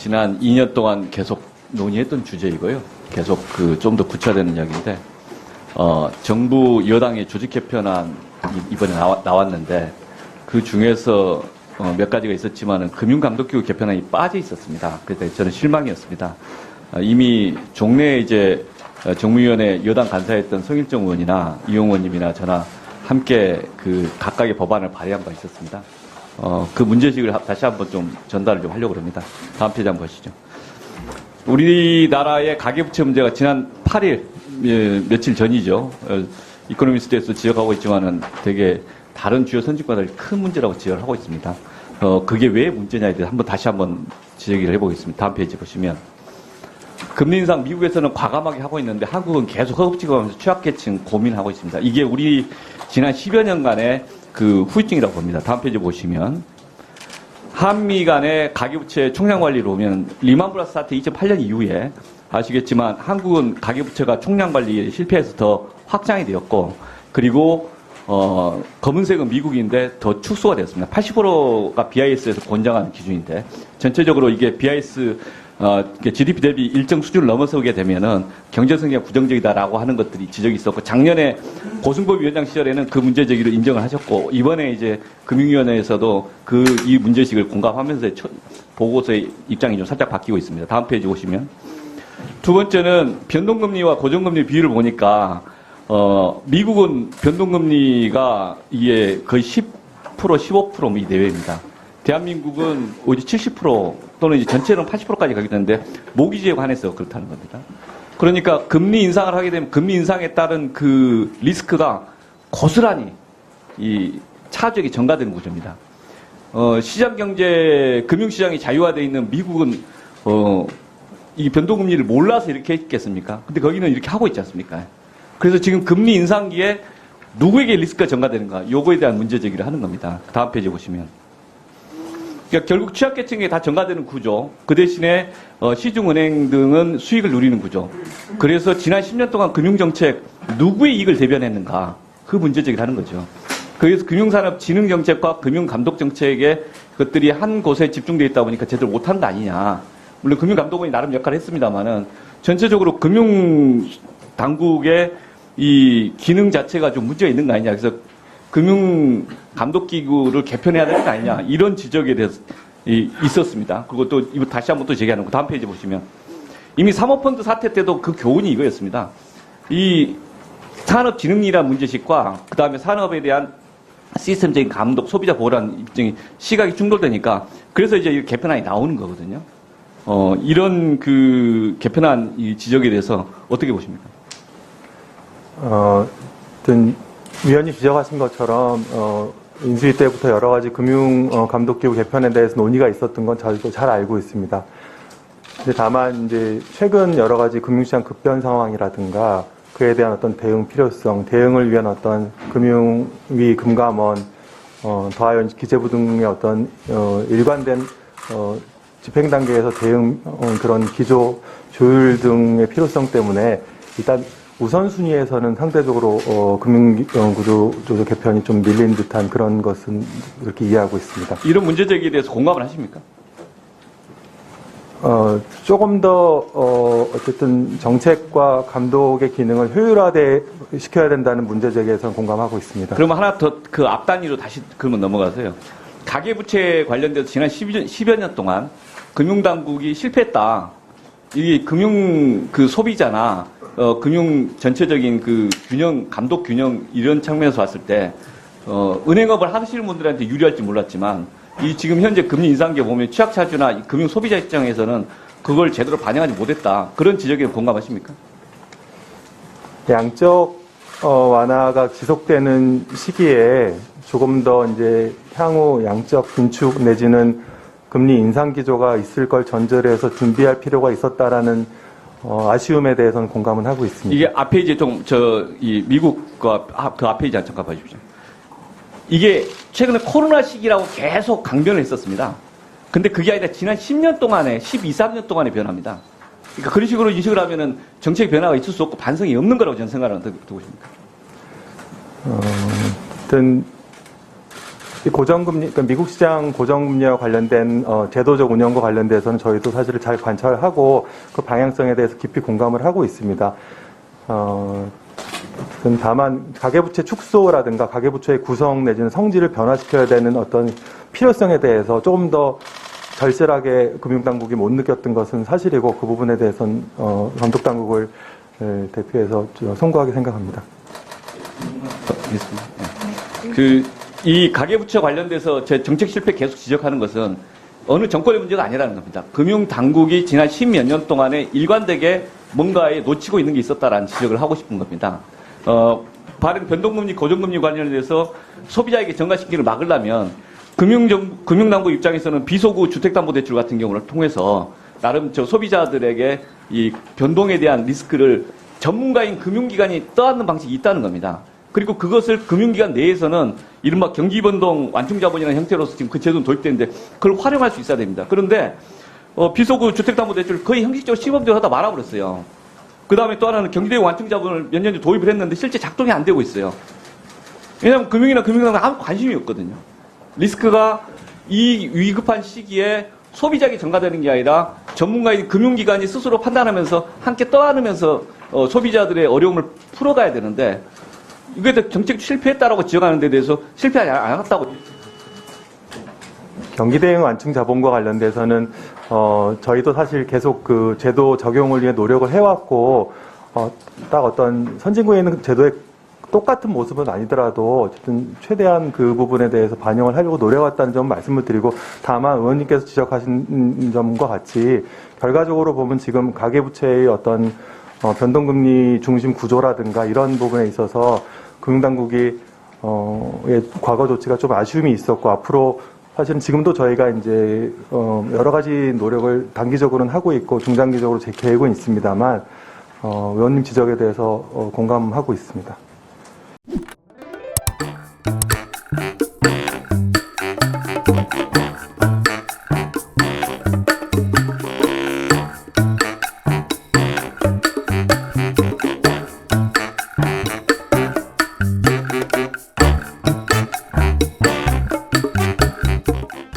지난 2년 동안 계속 논의했던 주제이고요. 계속 좀 더 구체화되는 이야기인데, 정부 여당의 조직 개편안 이번에 나왔는데, 그 중에서 몇 가지가 있었지만은 금융감독기구 개편안이 빠져 있었습니다. 그래서 저는 실망이었습니다. 이미 종래에 이제 정무위원회 여당 간사였던 성일정 의원이나 이용 의원님이나 저나 함께 각각의 법안을 발의한 바 있었습니다. 그 문제식을 다시 한번 좀 전달을 좀 하려고 합니다. 다음 페이지 한번 보시죠. 우리나라의 가계부채 문제가 지난 8일, 며칠 전이죠. 이코노미스트에서 지적하고 있지만은 되게 다른 주요 선진국가들이 큰 문제라고 지적을 하고 있습니다. 그게 왜 문제냐에 대해서 다시 한번 지적을 해보겠습니다. 다음 페이지 보시면. 금리 인상 미국에서는 과감하게 하고 있는데 한국은 계속 허겁지겁하면서 취약계층 고민하고 있습니다. 이게 우리 지난 10여 년간의 후유증이라고 봅니다. 다음 페이지 보시면. 한미 간의 가계부채 총량 관리로 보면 리만 플러스 사태 2008년 이후에 아시겠지만 한국은 가계부채가 총량 관리에 실패해서 더 확장이 되었고, 그리고 검은색은 미국인데 더 축소가 되었습니다. 80%가 BIS에서 권장한 기준인데, 전체적으로 이게 BIS GDP 대비 일정 수준을 넘어서게 되면은 경제 성장이 부정적이다라고 하는 것들이 지적이 있었고, 작년에 고승범 위원장 시절에는 그 문제 제기를 인정을 하셨고, 이번에 이제 금융위원회에서도 이 문제식을 공감하면서 보고서의 입장이 좀 살짝 바뀌고 있습니다. 다음 페이지 보시면. 두 번째는 변동금리와 고정금리 비율을 보니까 미국은 변동금리가 이게 거의 10% 15% 이 내외입니다. 대한민국은 오직 70% 또는 이제 전체는 80%까지 가게 되는데 모기지에 관해서 그렇다는 겁니다. 그러니까 금리 인상을 하게 되면 금리 인상에 따른 리스크가 고스란히 이 차적이 전가되는 구조입니다. 시장 경제, 금융시장이 자유화되어 있는 미국은 이 변동금리를 몰라서 이렇게 했겠습니까? 근데 거기는 이렇게 하고 있지 않습니까? 그래서 지금 금리 인상기에 누구에게 리스크가 전가되는가? 요거에 대한 문제 제기를 하는 겁니다. 다음 페이지 보시면. 그러니까 결국 취약계층에 다 전가되는 구조, 그 대신에 시중은행 등은 수익을 누리는 구조. 그래서 지난 10년 동안 금융정책 누구의 이익을 대변했는가? 그 문제 제기를 하는 거죠. 그래서 금융산업 진흥정책과 금융감독정책의 것들이 한 곳에 집중되어 있다 보니까 제대로 못한 거 아니냐. 물론 금융감독원이 나름 역할을 했습니다만은 전체적으로 금융당국의 이 기능 자체가 좀 문제가 있는 거 아니냐. 그래서 금융감독기구를 개편해야 되는 거 아니냐, 이런 지적에 대해서 있었습니다. 그리고 또 이거 다시 한번 또 제기하는 거. 다음 페이지 보시면 이미 사모펀드 사태 때도 그 교훈이 이거였습니다. 이 산업진흥이라는 문제식과 그 다음에 산업에 대한 시스템적인 감독, 소비자 보호라는 입장이 시각이 충돌되니까 그래서 이제 이 개편안이 나오는 거거든요. 이런 개편안 이 지적에 대해서 어떻게 보십니까? 위원님 지적하신 것처럼 인수위 때부터 여러 가지 금융감독기구 개편에 대해서 논의가 있었던 건 저희도 잘 알고 있습니다. 근데 다만 이제 최근 여러 가지 금융시장 급변 상황이라든가 그에 대한 어떤 대응 필요성, 대응을 위한 어떤 금융위, 금감원, 더하여 기재부 등의 어떤 일관된 집행 단계에서 대응 그런 기조 조율 등의 필요성 때문에 일단 우선순위에서는 상대적으로 금융구조 개편이 좀 밀린 듯한 그런 것은 그렇게 이해하고 있습니다. 이런 문제 제기에 대해서 공감을 하십니까? 조금 더 어쨌든 정책과 감독의 기능을 효율화돼 시켜야 된다는 문제 제기에서는 공감하고 있습니다. 그러면 하나 더 앞 단위로 다시 그러면 넘어가세요. 가계부채 관련돼서 지난 10여 년 동안 금융당국이 실패했다. 이게 금융 소비자나 금융 전체적인 균형, 감독 균형 이런 측면에서 봤을 때 은행업을 하시는 분들한테 유리할지 몰랐지만 이 지금 현재 금리 인상기에 보면 취약차주나 금융 소비자 입장에서는 그걸 제대로 반영하지 못했다. 그런 지적에 공감하십니까? 양적 완화가 지속되는 시기에 조금 더 이제 향후 양적 긴축 내지는 금리 인상 기조가 있을 걸 전제로 해서 준비할 필요가 있었다라는 아쉬움에 대해서는 공감은 하고 있습니다. 이게 앞에 이제 이 미국과 그 앞에 이제 잠깐 봐주십시오. 이게 최근에 코로나 시기라고 계속 강변을 했었습니다. 근데 그게 아니라 지난 10년 동안에, 12, 13년 동안의 변화입니다. 그러니까 그런 식으로 인식을 하면은 정책 변화가 있을 수 없고 반성이 없는 거라고 저는 생각을 어떻게 보십니까? 하여튼 이 고정금리, 그러니까 미국 시장 고정금리와 관련된 제도적 운영과 관련돼서는 저희도 사실을 잘 관찰하고 그 방향성에 대해서 깊이 공감을 하고 있습니다. 다만 가계부채 축소라든가 가계부채의 구성 내지는 성질을 변화시켜야 되는 어떤 필요성에 대해서 조금 더 절실하게 금융당국이 못 느꼈던 것은 사실이고 그 부분에 대해서는 감독당국을 대표해서 송구하게 생각합니다. 이 가계부채 관련돼서 제 정책 실패 계속 지적하는 것은 어느 정권의 문제가 아니라는 겁니다. 금융당국이 지난 10몇 년 동안에 일관되게 뭔가에 놓치고 있는 게 있었다라는 지적을 하고 싶은 겁니다. 발행 변동금리, 고정금리 관련돼서 소비자에게 전가시키기를 막으려면 금융당국 입장에서는 비소구 주택담보대출 같은 경우를 통해서 나름 소비자들에게 이 변동에 대한 리스크를 전문가인 금융기관이 떠안는 방식이 있다는 겁니다. 그리고 그것을 금융기관 내에서는 이른바 경기변동 완충자본이라는 형태로서 지금 그 제도는 도입되는데 그걸 활용할 수 있어야 됩니다. 그런데 비소구 주택담보대출 거의 형식적으로 시범적으로 하다 말아버렸어요. 그 다음에 또 하나는 경기대용 완충자본을 몇 년 전 도입을 했는데 실제 작동이 안 되고 있어요. 왜냐하면 금융이나 금융당국은 아무 관심이 없거든요. 리스크가 이 위급한 시기에 소비자에게 전가되는 게 아니라 전문가인 금융기관이 스스로 판단하면서 함께 떠안으면서 소비자들의 어려움을 풀어가야 되는데 이게 정책 실패했다라고 지적하는 데 대해서 실패하지 않았다고. 경기대응 완충 자본과 관련돼서는 저희도 사실 계속 그 제도 적용을 위해 노력을 해왔고 딱 어떤 선진국에 있는 제도의 똑같은 모습은 아니더라도 어쨌든 최대한 그 부분에 대해서 반영을 하려고 노력했다는 점 말씀을 드리고 다만 의원님께서 지적하신 점과 같이 결과적으로 보면 지금 가계부채의 어떤 변동금리 중심 구조라든가 이런 부분에 있어서 금융당국이 과거 조치가 좀 아쉬움이 있었고 앞으로 사실은 지금도 저희가 이제 여러 가지 노력을 단기적으로는 하고 있고 중장기적으로 제 계획은 있습니다만 의원님 지적에 대해서 공감하고 있습니다.